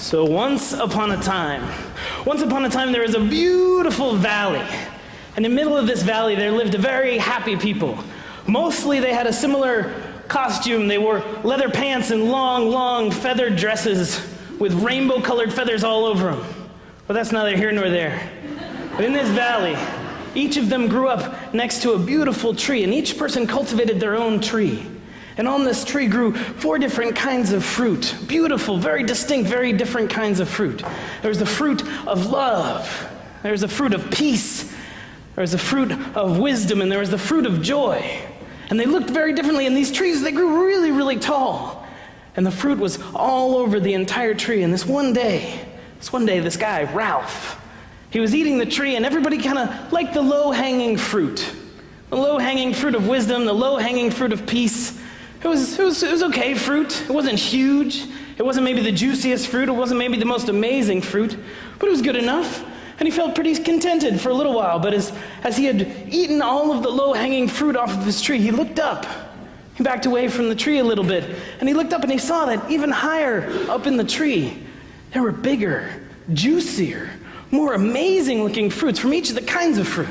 So once upon a time there was a beautiful valley. And in the middle of this valley there lived a very happy people. Mostly they had a similar costume. They wore leather pants and long feathered dresses with rainbow-colored feathers all over them. But that's neither here nor there. But in this valley, each of them grew up next to a beautiful tree, and each person cultivated their own tree. And on this tree grew 4 different kinds of fruit. Beautiful, very distinct, very different kinds of fruit. There was the fruit of love. There was the fruit of peace. There was the fruit of wisdom, and there was the fruit of joy. And they looked very differently, and these trees, they grew really tall. And the fruit was all over the entire tree. And this one day, this guy, Ralph, he was eating the tree, and everybody kind of liked the low-hanging fruit. The low-hanging fruit of wisdom, the low-hanging fruit of peace. It was okay fruit. It wasn't huge. It wasn't maybe the juiciest fruit. It wasn't maybe the most amazing fruit. But it was good enough. And he felt pretty contented for a little while. But as he had eaten all of the low-hanging fruit off of his tree, he looked up. He backed away from the tree a little bit. And he looked up and he saw that even higher up in the tree, there were bigger, juicier, more amazing-looking fruits from each of the kinds of fruit.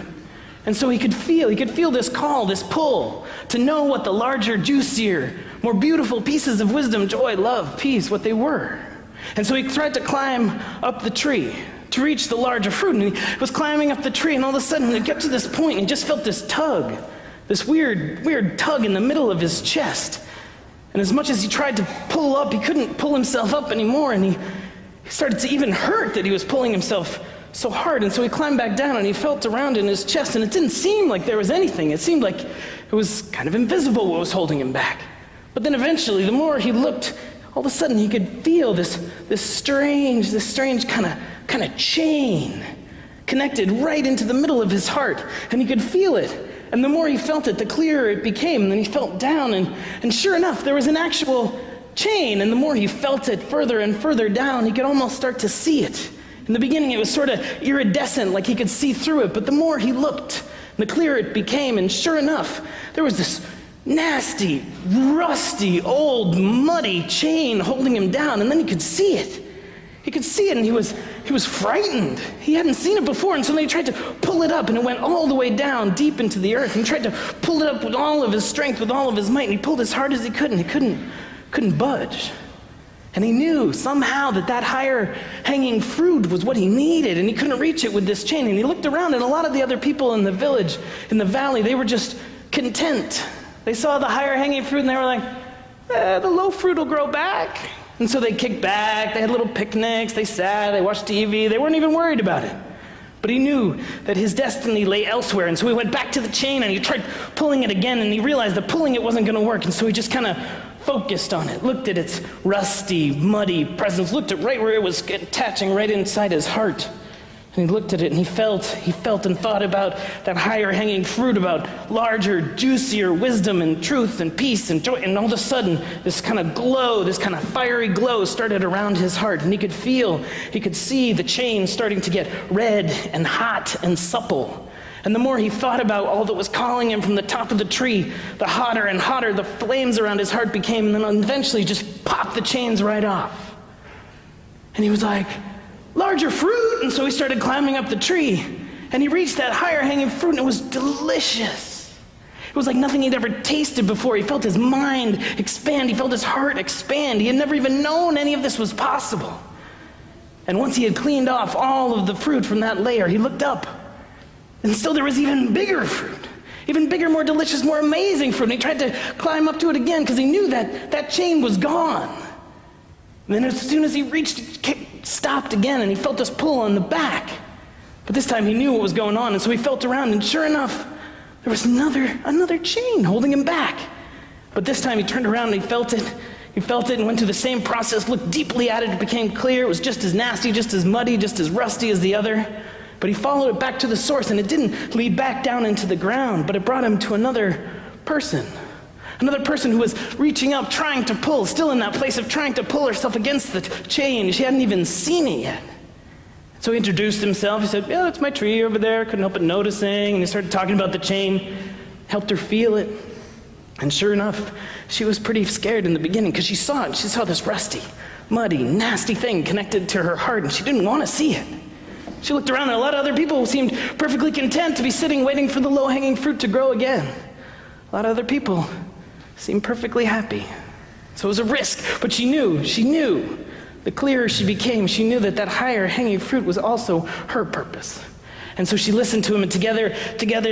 And so he could feel this call, this pull, to know what the larger, juicier, more beautiful pieces of wisdom, joy, love, peace, what they were. And so he tried to climb up the tree to reach the larger fruit. And he was climbing up the tree, and all of a sudden he got to this point, and he just felt this tug, this weird tug in the middle of his chest. And as much as he tried to pull up, he couldn't pull himself up anymore, and he started to even hurt that he was pulling himself so hard. And so he climbed back down, and he felt around in his chest, and it didn't seem like there was anything. It seemed like it was kind of invisible what was holding him back. But then eventually, the more he looked, all of a sudden he could feel this strange kind of chain connected right into the middle of his heart, and he could feel it. And the more he felt it, the clearer it became. And then he felt down, and sure enough, there was an actual chain. And the more he felt it further and further down, he could almost start to see it. In the beginning, it was sort of iridescent, like he could see through it. But the more he looked, the clearer it became. And sure enough, there was this nasty, rusty, old, muddy chain holding him down. And then he could see it. He could see it, and he was frightened. He hadn't seen it before, and so then he tried to pull it up, and it went all the way down, deep into the earth. And he tried to pull it up with all of his strength, with all of his might, and he pulled as hard as he could, and he couldn't budge. And he knew somehow that higher hanging fruit was what he needed, and he couldn't reach it with this chain. And he looked around, and a lot of the other people in the village, in the valley, they were just content. They saw the higher hanging fruit, and they were like, the low fruit will grow back. And so they kicked back, they had little picnics, they sat, they watched TV, they weren't even worried about it. But he knew that his destiny lay elsewhere, and so he went back to the chain, and he tried pulling it again, and he realized that pulling it wasn't going to work, and so he just kind of focused on it, looked at its rusty, muddy presence, looked at right where it was attaching right inside his heart. And he looked at it, and he felt and thought about that higher hanging fruit, about larger, juicier wisdom and truth and peace and joy. And all of a sudden, this kind of glow, this kind of fiery glow started around his heart. And he could see the chain starting to get red and hot and supple. And the more he thought about all that was calling him from the top of the tree, the hotter and hotter the flames around his heart became, and then eventually just popped the chains right off. And he was like, larger fruit, and so he started climbing up the tree, and he reached that higher hanging fruit, and it was delicious. It was like nothing he'd ever tasted before. He felt his mind expand, he felt his heart expand. He had never even known any of this was possible. And once he had cleaned off all of the fruit from that layer, he looked up, and still there was even bigger fruit, even bigger, more delicious, more amazing fruit. And he tried to climb up to it again because he knew that chain was gone. And then as soon as he reached it, stopped again, and he felt this pull on the back. But this time he knew what was going on, and so he felt around, and sure enough, there was another chain holding him back. But this time he turned around, and he felt it and went through the same process, looked deeply at it, it became clear. It was just as nasty, just as muddy, just as rusty as the other. But he followed it back to the source, and it didn't lead back down into the ground, but it brought him to another person. Another person who was reaching up, trying to pull, still in that place of trying to pull herself against the chain. She hadn't even seen it yet. So he introduced himself. He said, yeah, that's my tree over there. Couldn't help but noticing. And he started talking about the chain, helped her feel it. And sure enough, she was pretty scared in the beginning because she saw it. She saw this rusty, muddy, nasty thing connected to her heart, and she didn't want to see it. She looked around, and a lot of other people seemed perfectly content to be sitting waiting for the low-hanging fruit to grow again. A lot of other people seemed perfectly happy. So it was a risk, but she knew. The clearer she became, she knew that higher hanging fruit was also her purpose. And so she listened to him, and together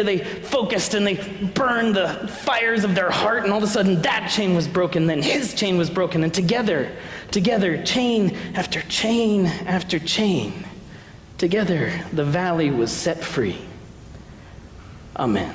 they focused and they burned the fires of their heart, and all of a sudden that chain was broken, then his chain was broken, and together, chain after chain after chain, together the valley was set free. Amen.